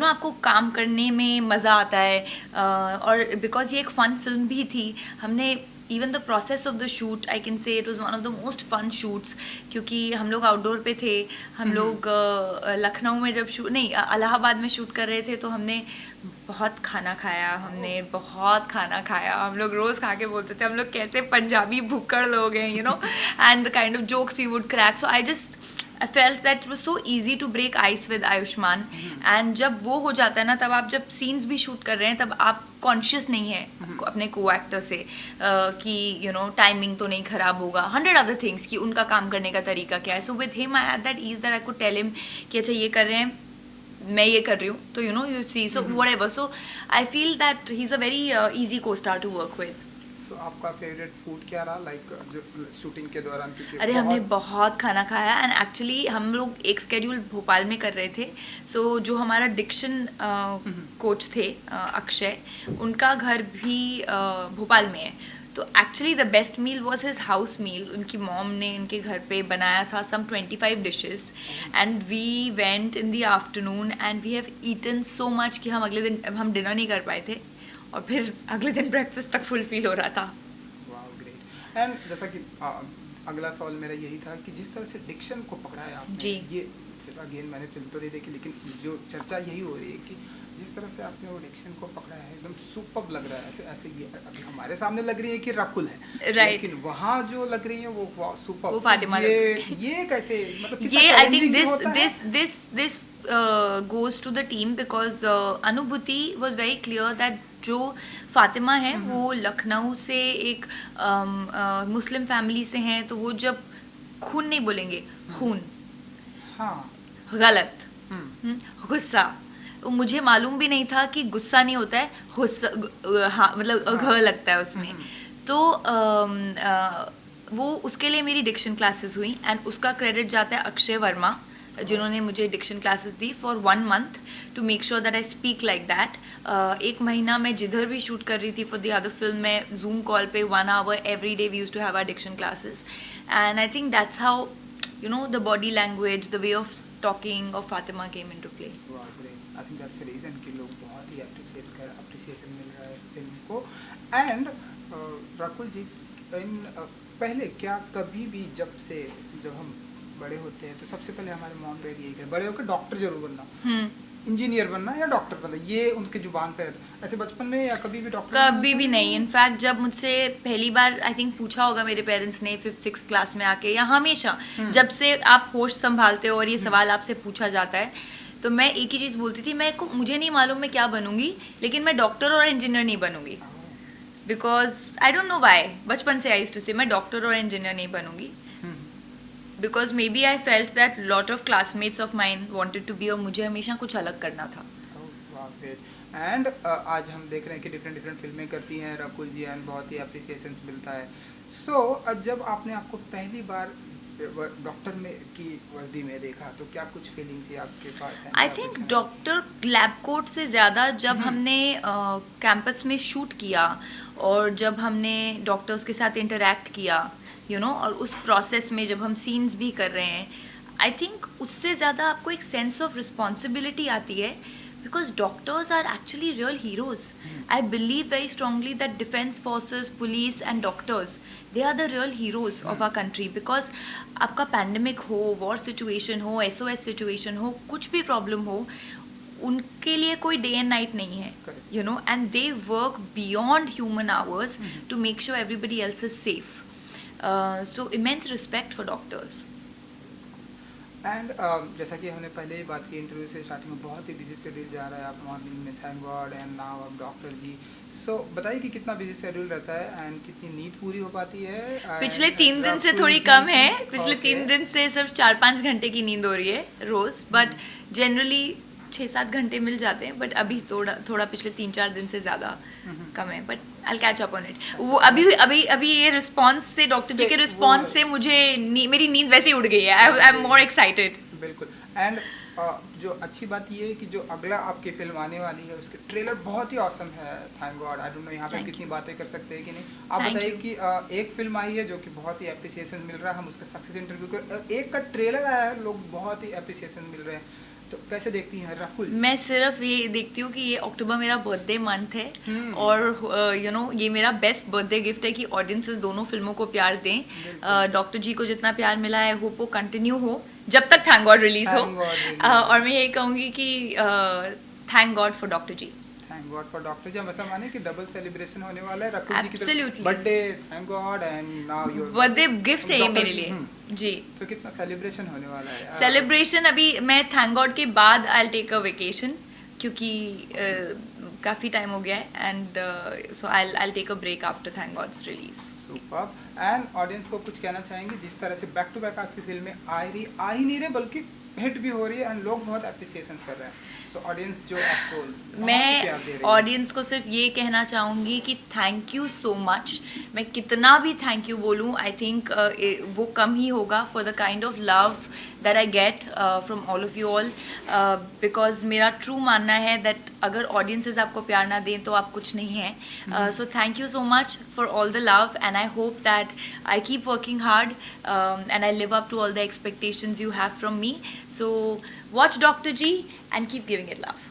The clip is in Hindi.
आपको काम करने में मज़ा आता है। और बिकॉज ये एक फ़न फिल्म भी थी, हमने even the process of the shoot I can say it was one of the most fun shoots, क्योंकि हम लोग आउटडोर पे थे। हम लोग लखनऊ में जब शूट नहीं इलाहाबाद में शूट कर रहे थे, तो हमने बहुत खाना खाया, हमने बहुत खाना खाया। हम लोग रोज़ खा के बोलते थे हम लोग कैसे पंजाबी भुक्कड़ लोग हैं, and the kind of jokes we would crack. So I felt that it was so easy to break ice with Ayushman. And जब वो हो जाता है ना, तब आप जब सीन्स भी शूट कर रहे हैं, तब आप कॉन्शियस नहीं है अपने को एक्टर से कि टाइमिंग तो नहीं खराब होगा, 100 अदर थिंग्स कि उनका काम करने का तरीका क्या है। So with him I had that ease that I could tell him कि अच्छा ये कर रहे हैं, मैं ये कर रही हूँ, तो you see, so whatever. So I feel that he is a very easy co-star to work with. तो आपका फेवरेट फूड क्या रहा, लाइक जो शूटिंग के दौरान? अरे हमने बहुत खाना खाया। एंड एक्चुअली हम लोग एक स्केड्यूल भोपाल में कर रहे थे। सो जो हमारा डिक्शन कोच थे अक्षय, उनका घर भी भोपाल में है। तो actually the best meal was his house meal. उनकी मॉम ने इनके घर पे बनाया था some 25 dishes, and we went in the afternoon and we have eaten so much कि हम अगले दिन हम डिनर नहीं कर पाए थे, और फिर अगले दिन ब्रेकफास्ट तक फुल फील हो रहा था। एंड जैसा कि अगला सवाल मेरा यही था कि जिस तरह से डिक्शन को पकड़ा है आपने, जी। ये जैसा अगेन मैंने फिल्म तो नहीं देखी, लेकिन जो चर्चा यही हो रही है कि जिस तरह से आपने वो डिक्शन को पकड़ा है, एकदम सुपर्ब लग रहा है। ऐसे ऐसे ये अभी हमारे सामने लग रही है कि रकुल है, राइट, लेकिन वहाँ जो लग रही है वो सुपर्ब। वो फातिमा। ये कैसे, मतलब ये I think this goes to the team because अनुभूति was very clear that जो फातिमा है वो लखनऊ से एक मुस्लिम फैमिली से हैं, तो वो जब खून नहीं बोलेंगे, खून, हाँ, गलत, गुस्सा। तो मुझे मालूम भी नहीं था कि गुस्सा नहीं होता है, गुस्सा, हाँ, मतलब घ लगता है उसमें। तो वो उसके लिए मेरी डिक्शन क्लासेस हुई, एंड उसका क्रेडिट जाता है अक्षय वर्मा, जिन्होंने मुझे डिक्शन क्लासेस दी for 1 month to make sure that I speak like that. 1 महीना मैं जिधर भी शूट कर रही थी फॉर द अदर फिल्म में जूम कॉल पे 1 hour every day we used to have our diction classes, and I think that's how the body language, the way of talking of Fatima came into play. I think that's the reason कि लोग बहुत ही अप्रिसिएशन मिल रहा है फिल्म को। एंड राकुल जी, पहले क्या कभी भी जब हम बड़े होते हैं तो सबसे पहले हमारे मॉम डैडी यही कहते, बड़े होकर डॉक्टर जरूर बनना, इंजीनियर बनना या डॉक्टर बनना, ये उनके जुबान पे रहता है। ऐसे बचपन में या कभी भी डॉक्टर? कभी भी नहीं। इनफैक्ट जब मुझसे पहली बार आई थिंक पूछा होगा मेरे पेरेंट्स ने 5th-6th क्लास में आके, या हमेशा जब से आप होश संभालते हो और ये सवाल आपसे पूछा जाता है, तो मैं एक ही चीज़ बोलती थी, मुझे नहीं मालूम मैं क्या बनूंगी, लेकिन मैं डॉक्टर और इंजीनियर नहीं बनूंगी। Because I don't know why, बचपन से आई यूज्ड टू से मैं डॉक्टर और इंजीनियर नहीं बनूंगी, because may be I felt that lot of classmates of mine wanted to be, और मुझे हमेशा कुछ अलग करना था। एंड आज हम देख रहे हैं कि डिफरेंट फिल्में करती हैं राकुल जी, एंड बहुत ही अप्रिसिएशन मिलता है। सो जब आपने आपको पहली बार डॉक्टर में की वर्दी में देखा, तो क्या कुछ फीलिंग थी आपके पास? I think doctor lab coat से ज़्यादा जब हमने कैंपस में शूट किया, और जब हमने डॉक्टर्स के साथ इंटरेक्ट किया, और उस प्रोसेस में जब हम सीन्स भी कर रहे हैं, आई थिंक उससे ज़्यादा आपको एक सेंस ऑफ रिस्पॉन्सिबिलिटी आती है, because doctors are actually real heroes. I believe very strongly that defense forces, police and doctors, they are the real heroes of our country, because आपका पैंडमिक हो, वॉर सिचुएशन हो, SOS सिचुएशन हो, कुछ भी प्रॉब्लम हो, उनके लिए कोई डे एंड नाइट नहीं है, and they work beyond human hours to make sure everybody else is safe. So immense respect for doctors. And जैसा कि हमने पहले ही बात की इंटरव्यू से स्टार्टिंग में, बहुत ही बिजी शेड्यूल जा रहा है आप मॉर्निंग में, थैंक गॉड, एंड नाउ आप डॉक्टर जी। सो बताइए कि कितना बिजी शेड्यूल रहता है एंड कितनी नींद पूरी हो पाती है? पिछले 3 दिन से थोड़ी कम है, पिछले 3 दिन से सिर्फ 4-5 घंटे की नींद हो रही है रोज़, बट जनरली 6-7 घंटे मिल जाते हैं, बट अभी थोड़ा पिछले 3-4 दिन से ज़्यादा कम है, but I will catch up on it. वो अभी ये रिस्पॉन्स से, डॉक्टर जी के रिस्पॉन्स से मुझे मेरी नींद वैसे ही उड़ गई है। I am more excited. बिल्कुल। एंड जो अच्छी बात ये है कि जो अगला आपकी फिल्म आने वाली है उसके ट्रेलर बहुत ही ऑसम है, thank God. I don't no यहाँ पे कितनी बातें कर सकते हैं कि नहीं। आप बताइए कि एक फिल्म आई है जो कि बहुत ही एप्रिसिएशन मिल रहा है, हम उसका सक्सेस इंटरव्यू कर, एक का ट्रेलर आया है, लोग बहुत ही एप्रिसिएशन मिल रहे हैं। तो कैसे देखती हैं राकुल? मैं सिर्फ ये देखती हूँ कि ये अक्टूबर मेरा बर्थडे मंथ है हम्म। और ये मेरा बेस्ट बर्थडे गिफ्ट है कि ऑडियंसेस दोनों फिल्मों को प्यार दें। बिल्कुल। डॉक्टर जी को जितना प्यार मिला है होप वो कंटिन्यू हो जब तक थैंक गॉड रिलीज हो। Thank God release हो। और मैं यही कहूँगी कि thank God for doctor ji. Thank God for doctor ji. हम ऐसा माने कि डबल सेलिब्रेशन होने वाला है राकुल जी की Absolutely. Birthday, thank God and now your birthday gift है ये मेरे लिए जी। तो कितना सेलिब्रेशन होने वाला है? सेलिब्रेशन अभी मैं थैंक गॉड के बाद आई टेक अ वेकेशन क्योंकि काफ़ी टाइम हो गया है and so I take a break after thank god's release. Super. And audience को कुछ कहना चाहेंगे जिस तरह से बैक टू बैक आपकी फिल्में आ ही नहीं रहे बल्कि हिट भी हो रही है एंड लोग बहुत अप्रिसिएशन कर रहे हैं, सो ऑडियंस जो आपको बहुत प्यार दे रही मैं है। ऑडियंस को सिर्फ ये कहना चाहूँगी कि थैंक यू सो मच। मैं कितना भी थैंक यू बोलूँ आई थिंक वो कम ही होगा for the kind of love that I get from all of you all, because मेरा ट्रू मानना है दैट अगर ऑडियंसेस आपको प्यार ना दें तो आप कुछ नहीं हैं। So thank you so much for all the love and I hope that I keep working hard and I live up to all the expectations you have from me. So watch Dr. G and keep giving it love.